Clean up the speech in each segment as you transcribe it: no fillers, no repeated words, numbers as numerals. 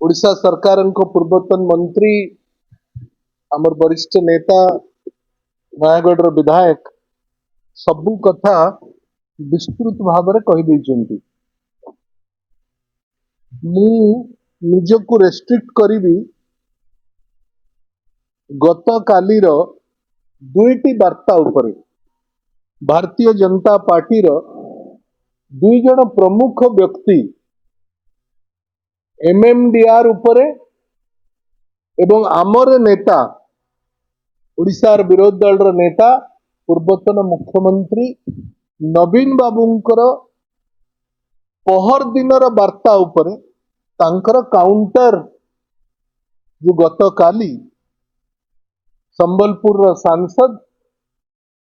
ओडिशा सरकार पूर्वतन मंत्री आमर वरिष्ठ नेता नयागढ़ विधायक सबू कथा विस्तृत भाव में कही निजको रेस्ट्रिक्ट करी गत कालीर दुईटी वार्ता उपरे भारतीय जनता पार्टी दुई जन प्रमुख व्यक्ति एमएमडीआर उपरे एवं आमर नेता ओडिशार विरोधी दल नेता पूर्वतन मुख्यमंत्री नवीन बाबूंकर पहर दिन वार्ता उपरे तांकर काउंटर जो गत काली संबलपुर सांसद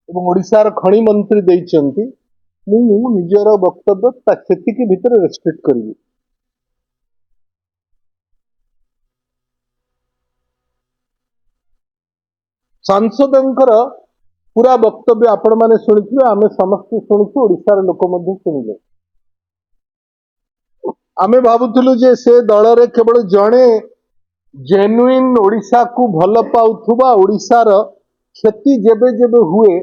एवं ओडिशार खनि मंत्री देइचंती मु निजर वक्तव्य सेतिकी भितर रेस्ट्रिक्ट करिवि। सांसदंकर पूरा वक्तव्य आपण माने शुणिथिबे आमे समस्त शुणिछु ओडिशार लोक मध्ये शुणिले। आमे भाबुथिलु जे से दल रे केवल जणे जेन्युइन ओडिशा को भल पाउथुबा ओडिशार क्षति जेबे जेबे हुए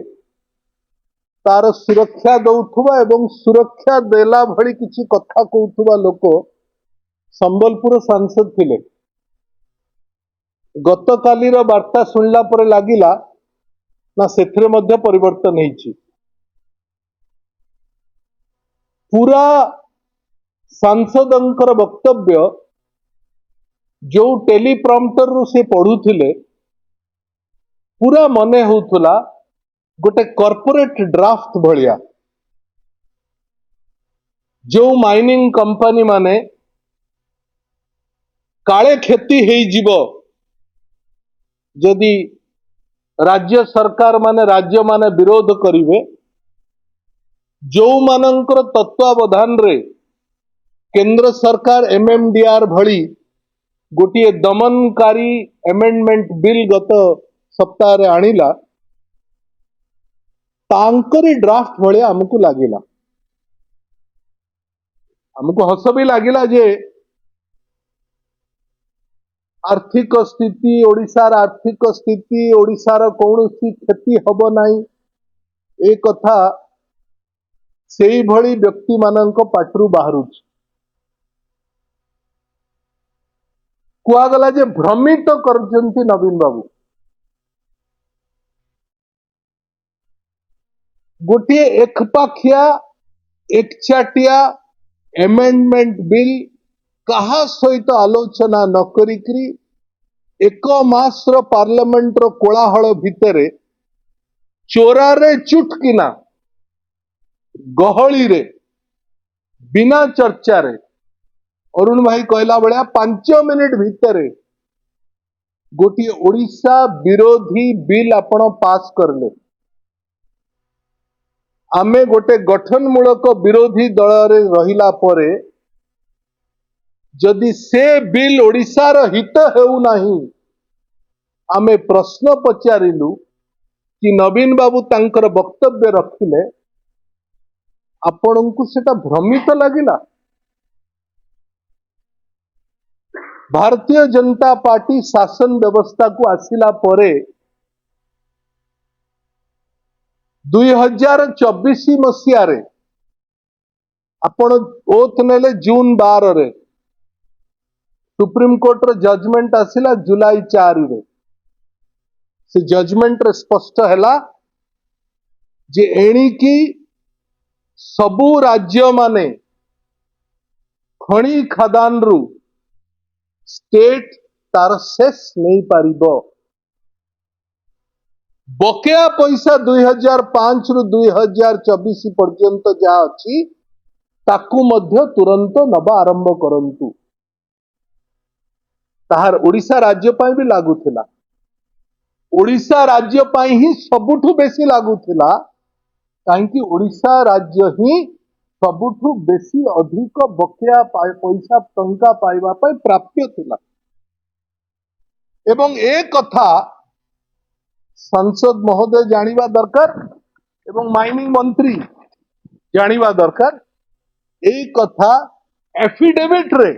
तार सुरक्षा दौथुबा एवं सुरक्षा देला भली किछि कथा कहउथुबा लोक संबलपुर सांसद थिले। गत कालीर वार्ता सुनला पर लागिला ना सेथिरे मध्य परिवर्तन हेछि। पूरा सांसदंकर वक्तव्य जो टेलीप्रॉम्प्टर रु से पढ़ुथिले पूरा मने होउथुला गोटे कॉर्पोरेट ड्राफ्ट भलिया। जो माइनिंग कंपनी माने काले क्षति हेइ जीवो जदि राज्य सरकार माने राज्य माने विरोध करिवे जो मानकर तत्वावधान रे केंद्र सरकार एमएमडीआर भली गोटे दमनकारी एमेंडमेंट बिल गत सप्ताह रे आनिला तांकरी ड्राफ्ट भले हमको लागिला। हमको हस भी लागिला जे आर्थिक स्थिति ओडिशार आर्थिक स्थिति ओडिशार कौनसी क्षति हब नाही ए कथा सेई भली व्यक्ति मानक पाटरू बाहरुछ। कुआगला जे भ्रमित करजंती नवीन बाबू गोटे एकपाखिया एकचाटिया एमेंडमेंट बिल कहा सहित आलोचना न करिकरी एक मास पार्लियामेंट रो कोलाहल भितरे चोरारे चुटकिना गहली रे बिना चर्चा रे अरुण भाई कहला बळ्या 5 मिनिट भितरे गोटे ओडिशा विरोधी बिल आपण पास करले। आमे गोटे गठनमूलक विरोधी दल रे रहिला परे जदि से बिल ओडिशार हित हेउ नाही आमे प्रश्न पचारिलु कि नवीन बाबू तांकर वक्तव्य रखिले आपनकु सेटा भ्रमित लागिला। भारतीय जनता पार्टी शासन व्यवस्था को आसिला परे 2024 मसीहा रे आपण ओथ नेले जून 12 रे सुप्रीम कोर्ट रो जजमेंट आसिला जुलाई 4 रे से जजमेंट रे स्पष्ट हैला जे एणिकी सबु राज्य माने खणी खदान रु स्टेट तार शेष नहीं पारिबो। बकेया पैसा 2005 रु 2024 पर्यंत जा अछि ताकू मध्य तुरंत नबा आरंभ करंतु। ताहार ओडिशा राज्य पाई भी लागू थिला। ओडिशा राज्य पाई ही सबुठु बेसी लागू थिला काहेकि ओडिशा राज्य ही सबुठु बेसी अधिक बकेया पैसा टंका पाइबा पाई प्राप्य थिला। एवं एक कथा संसद महोदय जानिबा दरकार एवं माइनिंग मंत्री जानिबा दरकार। एक कथा एफिडेविट रे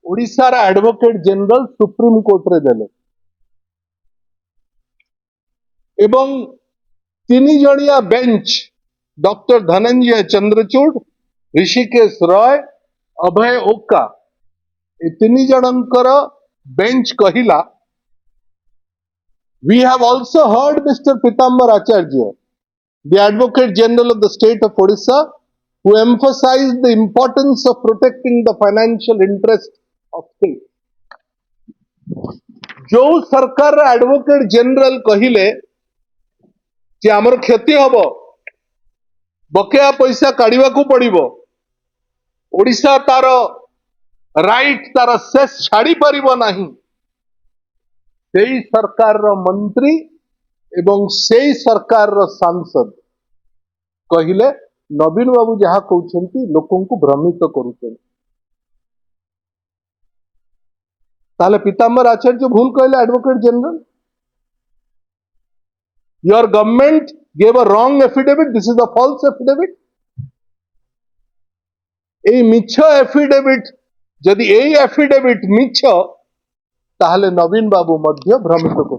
ओडिशार एडवोकेट जनरल सुप्रीम कोर्ट रे देले एवं तीन जणिया बेंच डॉक्टर धनंजय चंद्रचूड़, ऋषिकेश रॉय, अभय ओका ए तीन जनकर बेंच कहिला we have also heard Mr. Pitambar Acharya, the Advocate General of the state of Odisha, who emphasized the importance of protecting the financial interest of state. जो सरकार advocate general कहिले जे आमर क्षति हबो, बकेया पैसा काढ़ा को पड़िबो, ओडिशा तार राइट तार सेस छाड़ी परिबो नहीं, सेई सरकार रो मंत्री एवं सेई सरकार रो सांसद कहिले नवीन बाबू जहा कहउछंती लोकन को भ्रमित करूछंती। ताले पीताम्बर आचार्य भूल कहले advocate general, your government gave a wrong affidavit, this is a false affidavit. ए मिछ एफिडेविट जदि ए एफिडेविट मिछ ताहले नवीन बाबू मध्य भ्रमित करू।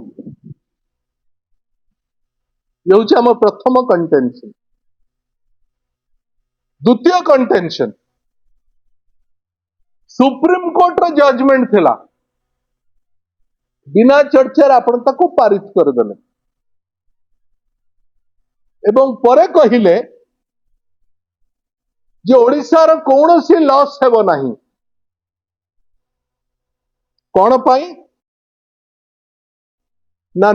ये हूँ आम प्रथम कंटेंशन। द्वितीय कंटेंशन, सुप्रीम कोर्ट रो जजमेंट थिला, बिना चर्चा आपण ताको पारित करदेले एवं परे कहिले जे ओडिशार कौनसी लॉस हेबो नाही। कौन पाई ना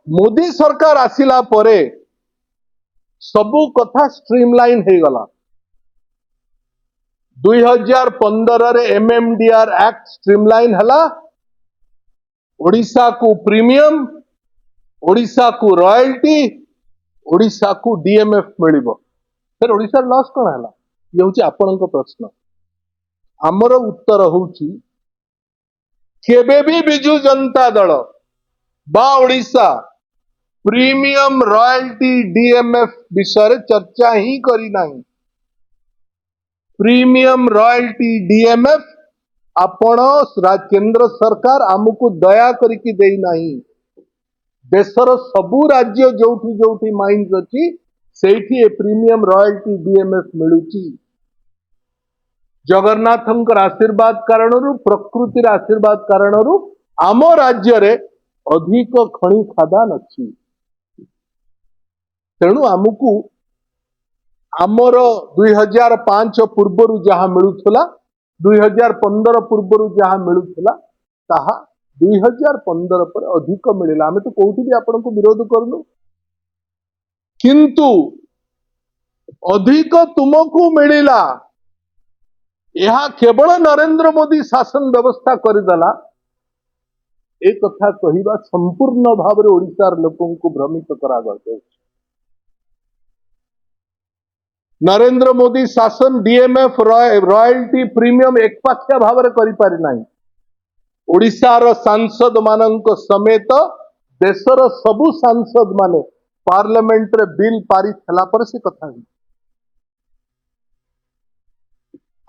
मोदी सरकार आसिला परे सबु कथा स्ट्रीमलाइन हो गला। 2015 रे एमएमडीआर एक्ट स्ट्रीमलाइन हला, ओडिशा को प्रीमियम, ओडिशा को रॉयल्टी, ओडिशा को डीएमएफ मिलिबो। फिर ओडिशा लॉस कौन हला? ये हूँ आपनक प्रश्न। आमर उत्तर होउची केबे भी बिजू जनता दल बा ओडिशा प्रीमियम रॉयल्टी डीएमएफ विषय चर्चा ही करी नहीं। प्रीमियम रॉयल्टी डीएमएफ आपण केंद्र सरकार आमको दया करके देई नहीं। देशर सबु राज्य जोठी जोठी माइंस अच्छी सेठी प्रीमियम रॉयल्टी डीएमएफ मिलुची। जगन्नाथंकर आशीर्वाद कारणरू, प्रकृतिर आशीर्वाद कारणरू आम राज्य रे अधिक खनि खादान अच्छी। तेणु आमको आमर 2005 पूर्वर जहाँ मिलूला, 2015 पूर्वर जहाँ मिलूला ताहा 2015 पर अधिक मिलला। आमे तो कोठी भी आपन को विरोध करनु, किंतु अधिक तुमको मिलला यह केवल नरेंद्र मोदी शासन व्यवस्था करदेला। एक कथा कहवा संपूर्ण भाव में ओडिशार लोकों को भ्रमित करा गया। नरेंद्र मोदी शासन डीएमएफ रॉयल्टी प्रीमियम एकपाखिया भाव में करि पारि नाही। ओडिशार सांसद मानक समेत देशर सबु सांसद माने पार्लियामेंट रे बिल पारित हला पर से कथा ही।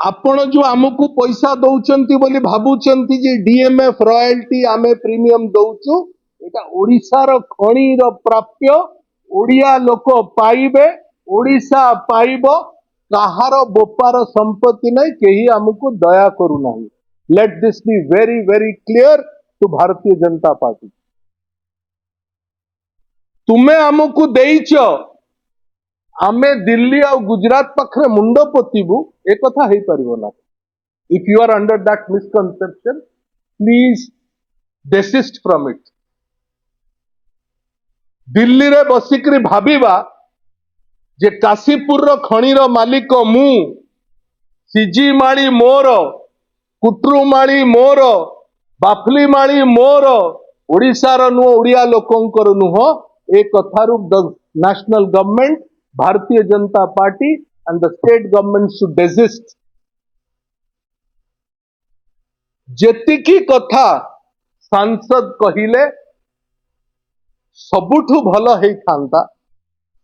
आपण जो आमको पैसा दौचंती बोली भाबुचंती जे डीएमएफ रॉयल्टी आमे प्रीमियम दौचु, एटा ओडिशार खणीर प्राप्य ओडिया लोक पाइबे, ओडिशा पाइबो, कहार बोपार संपत्ति नहीं, केही आमको दया करू नाही। Let this be very very clear to Bharatiya Janata party. तुम्हें आमको देइछ, आमे दिल्ली और गुजरात पाखरे मुंड पोतीबू, एक कथा है परिबो ना। If you are under that misconception, please desist from it. Delhi रे बसिकरी भाबीबा जे काशीपुर रो खणीर मालिक मु, सीजी माली मोर, कुट्रू माली मोर, बाफली माली मोर, ओडिशार नुह, ओडिया लोकंकर नुह, एक कथारू the national government, Bharatiya Janata party and the state government should desist. जेतिकी कथा सांसद कहिले सबुठु भल है थांता,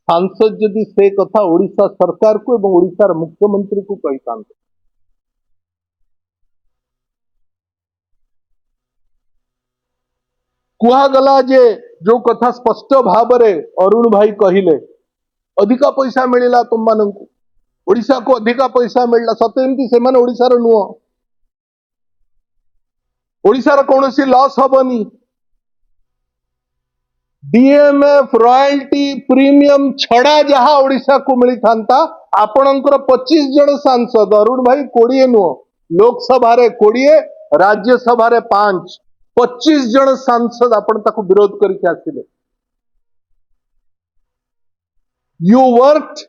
सांसद जदि से कथा ओडिशा सरकार को एवं ओडिशार मुख्यमंत्री को कही थांते। कुहागला जे जो कथा स्पष्ट भावरे अरुण भाई कहिले अधिका पैसा मिलिला तुम मानंकु ओडिशा को अधिका पैसा मिलला सते एमती से माने ओडिशार नुह ओडिशार कौनसी लॉस हबनी डीएमएफ रॉयल्टी प्रीमियम छड़ा जहा ओडिशा को मिली थांता आपणकर 25 जन सांसद अरुण भाई 20 नुह लोकसभा रे 20 राज्यसभा रे 5 25 जन सांसद आपण ताको विरोध करके आसिले you worked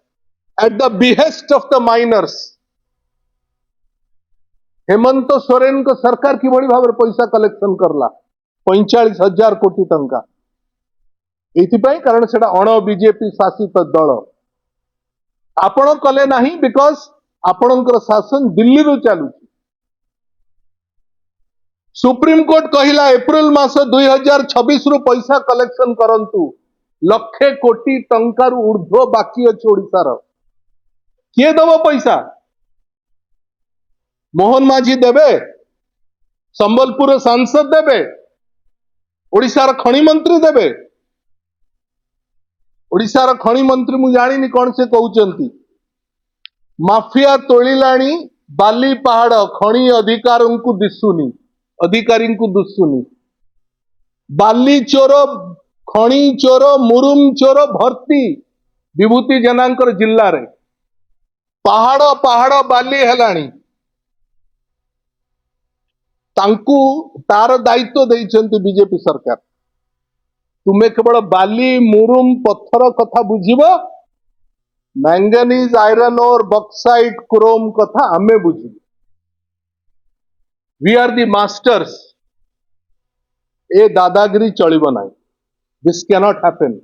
at the behest of the miners Hemant Soren को सरकार की बड़ी भाव पैसा कलेक्शन करला 45,000 कोटी टंका एथिपाई कारण सेटा अण बीजेपी शासित दल आपण कले नाही बिकॉज आपणकर शासन दिल्ली रु चालू सुप्रीम कोर्ट कहिला एप्रिल मास 2026 रु पैसा कलेक्शन करंतु लक्षे कोटी टंकार ऊर्ध्व बाकी अछि ओडिसार किए दब पैसा मोहन माझी देबे संबलपुर सांसद देबे ओडिसार खनि मंत्री देबे ओडिसार खनि मंत्री मु जानिनी कौन से कहउचंती माफिया तोलिलाणी बाली पहाड़ खनि अधिकारों को दिसुनी अधिकारी को दुसुनी बाली चोर खनि चोर मुरुम चोर भर्ती विभूति जनांकर जिल्ला रे पहाड़ पहाड़ बाली हेलाणी तांकू तार दायित्व देइछंती बीजेपी सरकार तुम्हें केवल बाली मुरुम पत्थर कथा बुझीब मैंगनीज आयरन और बक्साइट क्रोम कथा आमे बुझीब वी आर दी मास्टर्स ए दादागिरी चलिब नाही दिस कैनॉट हैपन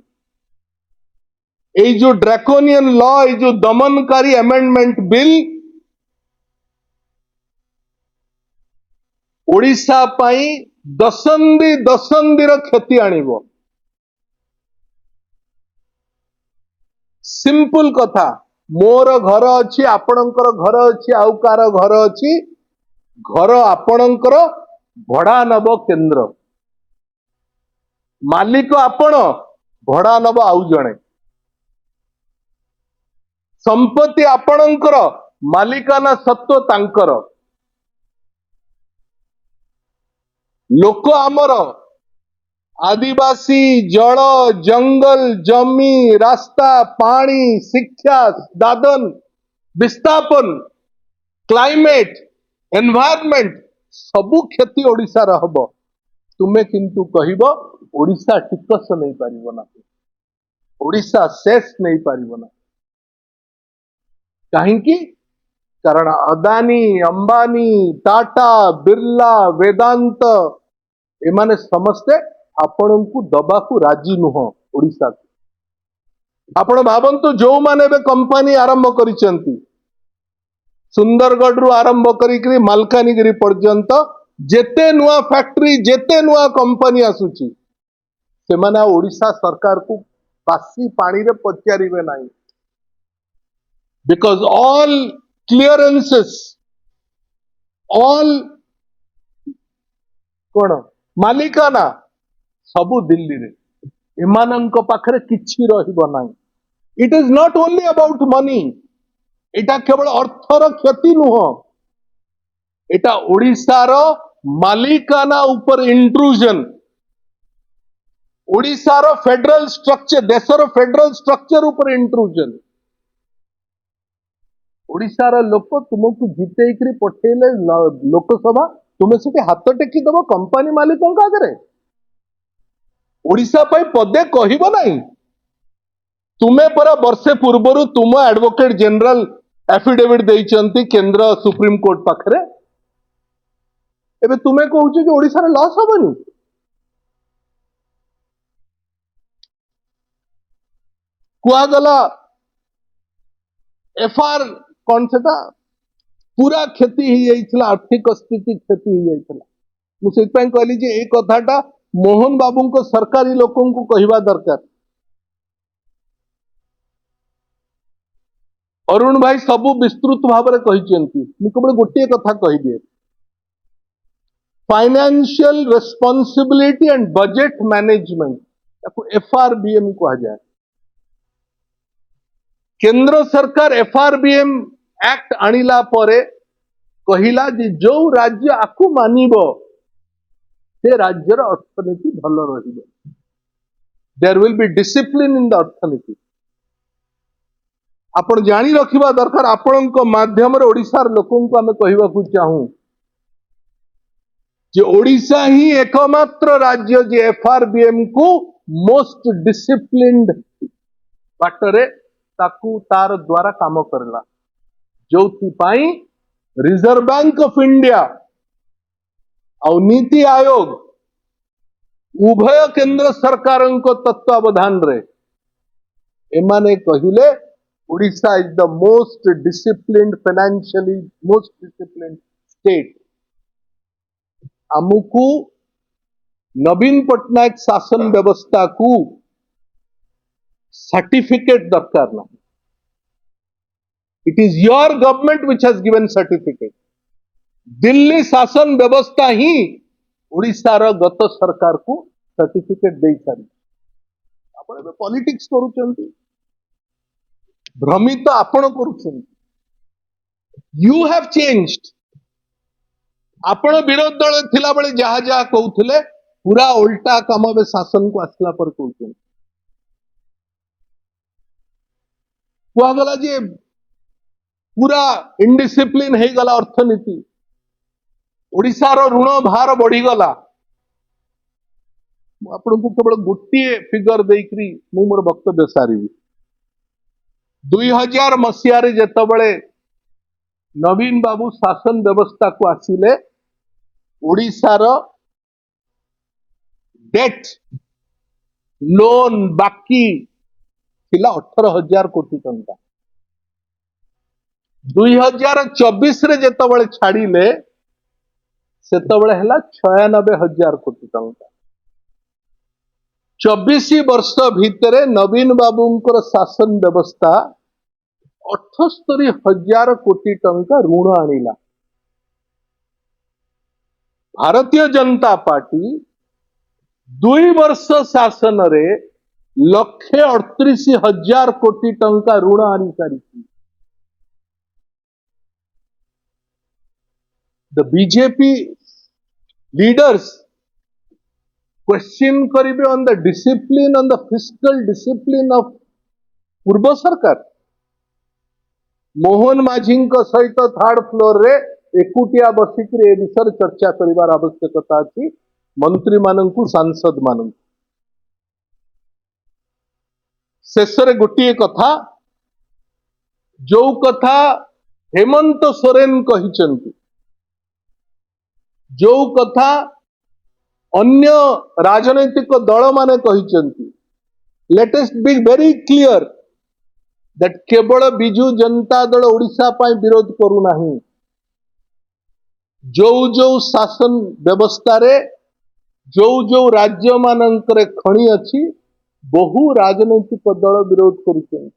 ए जो ड्रैकोनियन लॉ ए जो दमनकारी अमेंडमेंट बिल ओडिशा पाई दशंधीर क्षति आनिबो सिंपल कथा मोर घर अच्छी आपणकर घर अच्छी आउ कार घर अच्छी घर आपणकर भड़ा नब केंद्र मालिक आपण भड़ा नब आउ जणे संपत्ति आपणकर मालिकाना सत्व तांकर लोक आमर आदिवासी जल जंगल जमी रास्ता पानी शिक्षा दादन विस्थापन क्लाइमेट एनवायरमेंट सबु क्षति ओडिशा रा हबो तुमे किंतु कहिबो ओडिशा टिकस नहीं पारिबो ना ओडिशा सेस नहीं पारिबो ना काहेकि कारण अदानी अंबानी टाटा बिरला वेदांत एमाने समस्ते आपण को दबा को राजी नुह ओडिशा आपण भावंतु जो माने बे कंपनी आरंभ करिसेंती सुंदरगढ़ रु आरंभ करी मालकानगिरी पर्यंत जेते नुआ फैक्ट्री जेते नुआ कंपनी आसुची से माने ओडिशा सरकार को बासी पानी रे पचारिबे नाही बिकॉज ऑल क्लियरेंसेस ऑल कोन मालिकाना सबु दिल्ली रे एमानंक पाखरे किछि रहिबो नाही it is not only about money एटा केवल अर्थर क्षति नुह एटा ओडिशार मालिकाना ऊपर इंट्रूजन ओडिशार फेडरल स्ट्रक्चर देशर फेडरल स्ट्रक्चर ऊपर इंट्रूजन ओडिशार लोक तुमको जितेकरी पठेले लोकसभा तुम्हें से हाथ टेकी दब कंपनी मालिकों आगे ओडिशा पाई पदे कहब ना तुम्हें परा वर्षे पूर्वर तुम एडवोकेट जनरल एफिडेविट देइचंती केंद्र सुप्रीम कोर्ट पाखरे एबे तुम्हें कहूछ कि ओडिशा लॉस हबनी कुआगला एफआर कौन से पूरा क्षति ही जाइछला आर्थिक स्थिति क्षति ही जाइछला मुझे कहली जे ए कथाटा मोहन बाबू को सरकारी लोकों को कहवा दरकार अरुण भाई सबु विस्तृत भाव में कही केवल गोटे कथा कहीदिए financial responsibility and budget management FRBM कहा जाए। केंद्र सरकार FRBM एक्ट आनिला परे कहिला जे जो राज्य आकु मानिबो से राज्यर अर्थनीति भल रहिबो। There will be discipline in the अर्थनीति। आपण जानी रखिबा दरकार। आपणक माध्यम रे ओडिसार लोकन को हमें कहिबा को चाहूं जे ओडिसा ही एकमात्र राज्य जे FRBM को मोस्ट डिसिप्लिन्ड बाटरे ताकू तार द्वारा काम करला। जोथि पाई रिजर्व बैंक ऑफ इंडिया और नीति आयोग उभय केंद्र सरकार को तत्वावधान रे एमाने कहिले Odisha is the most disciplined financially most disciplined state. आमुकु नवीन पटनायक शासन व्यवस्था को सर्टिफिकेट दरकार ना। It is your government which has given certificate. Delhi शासन व्यवस्था ही ओडिशा रो गत सरकार को सर्टिफिकेट दे सारी। आपण बे पॉलिटिक्स करूचंती, भ्रमित आपण करूचंती। You have changed. आपण विरोध दल थिला बेले जहा जहा कहउथिले पूरा उल्टा काम बे शासन को आसला पर कहउचंती। कुआ गला जे पूरा इनडिसिप्लिन हे गला अर्थनीति। ओडिशा रो ऋण भार बढ़ी गला। आपण को केवल गोटे फिगर देकरी मु मोर वक्तव्य सारी। 2000 मसीहा रे जेतबेले नवीन बाबू शासन व्यवस्था को आसिले ओडिशा रो डेट लोन बाकी थिला 18,000 कोटी टंका। 2024 रे जेतबेले छाड़ीले सेतबेले हला 96,000 कोटी टंका। 24 वर्ष भितरे नवीन बाबूंकर शासन व्यवस्था 78,000 कोटी टंका ऋण आनिला। भारतीय जनता पार्टी 2 वर्ष शासन रे 138,000 कोटी टंका ऋण आनी सारी। द बीजेपी लीडर्स क्वेश्चन करिबे on the discipline on the fiscal discipline of पूर्व सरकार। मोहन माझी सहित थर्ड फ्लोर रे एकुटिया बसिक ए विषय चर्चा करिवार आवश्यकता अछि। मंत्री माननकु सांसद माननकु शेष रे गोटे कथा जो कथा हेमंत सोरेन कहिचंती, जो कथा अन्य राजनैतिक दल माने कहिचंती। Let us be very clear that केवल बिजू जनता दल ओडिशा पाई विरोध करू नाही। जो जो शासन व्यवस्था रे जो राज्य मानंकरे खणी अछि बहु राजनैतिक दल विरोध करुछन।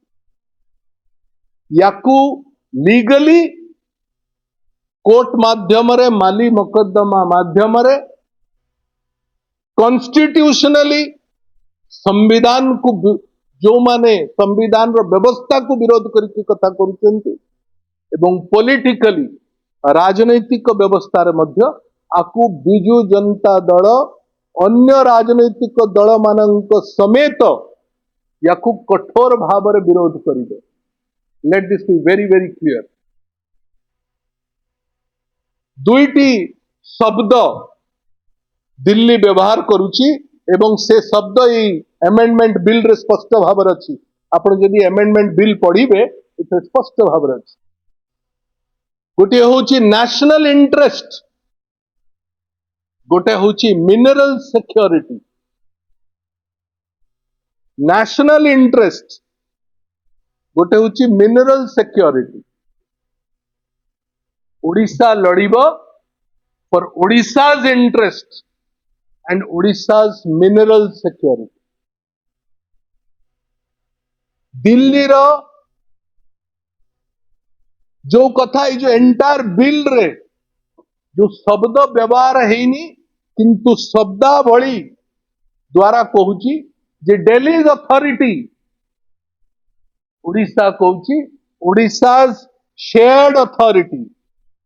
याकू लीगली कोर्ट माध्यम रे माली मोकद्दमा माध्यम रे कॉन्स्टिट्यूशनली संविधान को जो माने संविधान रो व्यवस्था को विरोध करके कथा करुछंती एवं पॉलिटिकली राजनैतिक व्यवस्था रे मध्य आकु बिजू जनता दल अन्य राजनैतिक दल मानक समेत याकू कठोर भाव रे विरोध करिवे। Let this be very very clear. दुईटी शब्द दिल्ली व्यवहार करुची एवं से शब्द ई अमेंडमेंट बिल रे स्पष्ट भाव रे अछि। आपण यदि अमेंडमेंट बिल पढ़िबे एते स्पष्ट भाव रे अछि। गोटे होची नेशनल इंटरेस्ट, गोटे होची मिनरल सिक्योरिटी। नेशनल इंटरेस्ट गोटे होची मिनरल सिक्योरिटी। ओडिशा लड़िबो for Odisha's interest and Odisha's mineral security. Delhi रो जो कथा जो एंटायर बिल रे जो शब्द व्यवहार हैनी किंतु शब्दावली द्वारा कहूची जे दिल्ली अथॉरिटी ओडिशा कहूची ओडिशा शेयर्ड अथॉरिटी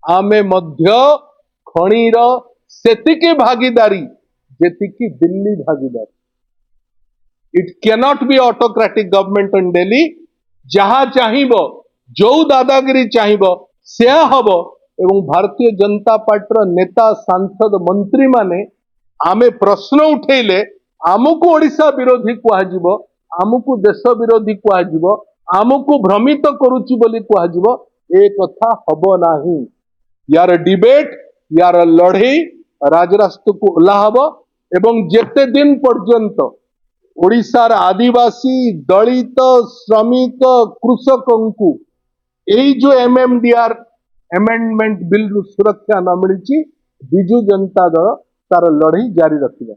आमे मध्य खणीर सेतिकी भागीदारी जेतिकी दिल्ली भागीदारी it cannot be autocratic government in Delhi जहां चाहिब जो दादागिरी चाहिब से हब एवं भारतीय जनता पार्टी नेता सांसद मंत्री माने आमे प्रश्न उठेले आमको ओडिशा विरोधी कुहाजिब आमको देश विरोधी कुहाजिब आमको भ्रमित करुची बोली कुहाजिब ए कथा हब नाही यार डिबेट यार लड़े राजरास्ता को ओह्लाहब एवं जेते दिन पर्यंत ओडिशार आदिवासी दलित श्रमिक कृषकों यही जो एमएमडीआर एमेंडमेंट बिल सुरक्षा न मिली बिजु जनता दल तार लड़ई जारी रखिबा।